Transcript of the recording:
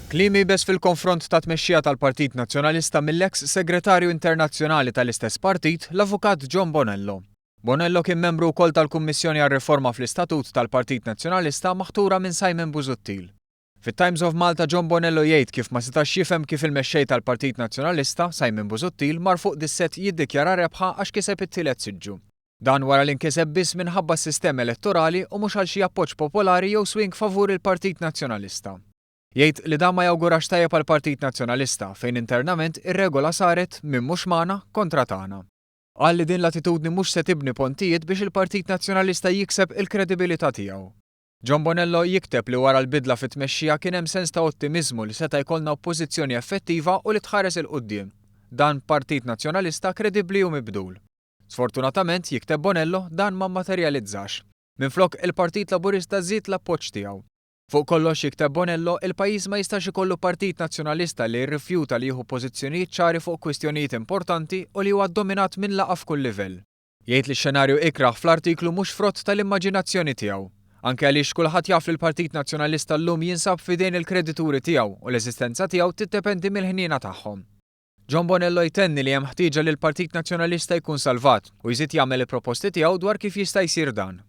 Klimi bes fil-konfront ta' tmexxija tal-Partit Nazzjonalista mill-eks segretarju internazzjonali tal-istess partit, l-avukat John Bonello. Bonello kien membru wkoll tal-Kummissjoni għar-Riforma fl-Istatut tal-Partit Nazzjonalista maħtura minn Simon Busuttil. Fit-Times of Malta John Bonello jgħid kif ma setax jifhem kif il-mexxej tal-Partit Nazzjonalista, Simon Busuttil, mar fuq dis-set jiddikjara rebħa għax kiseb it-tielet siġġu. Dan wara li nkiseb biss minħabba s-sistema elettorali u mhux għal xi appoġġ popolari jew swing favur il-Partit Nazzjonalista. Jgħid li dan ma jawgurax tajjeb għall-Partit Nazzjonalista fejn internament ir-regola saret minn mhux magħna kontra tagħna. Qal li din l-attitudni mhux se tibni pontijiet biex il-Partit Nazzjonalista jikseb il-kredibilità tiegħu. John Bonello jikteb li wara l-bidla fit-tmexxija kien hemm sens ta' ottimiżmu li seta' jkollna oppożizzjoni effettiva u li tħares il quddiem. Dan Partit Nazzjonalista kredibbli u mibdul. Sfortunatament jikteb Bonello dan ma materializzax. Minflok il-Partit Laburista żied l-appoġġ tiegħu. Fuq kollox jikteb Bonello, il-pajjiż ma jistax ikollu Partit Nazzjonalista li jirrifjuta li jieħu pożizzjonijiet ċari fuq kwistjonijiet importanti u li huwa ddominat minn laqgħa f'kull livell. Jgħid li x-xenarju ikraħ fl-artiklu mhux frott tal-immaġinazzjoni tiegħu. Anke għaliex kulħadd jaf li l-Partit Nazzjonalista llum jinsab f'idejn il-kredituri tiegħu u l-eżistenza tiegħu tiddependi mill-ħniena tagħhom. John Bonello jtenni li hemm ħtieġa li l-Partit Nazzjonalista jkun salvat u jżid jagħmel il-proposti tiegħu dwar kif jista' jsir dan.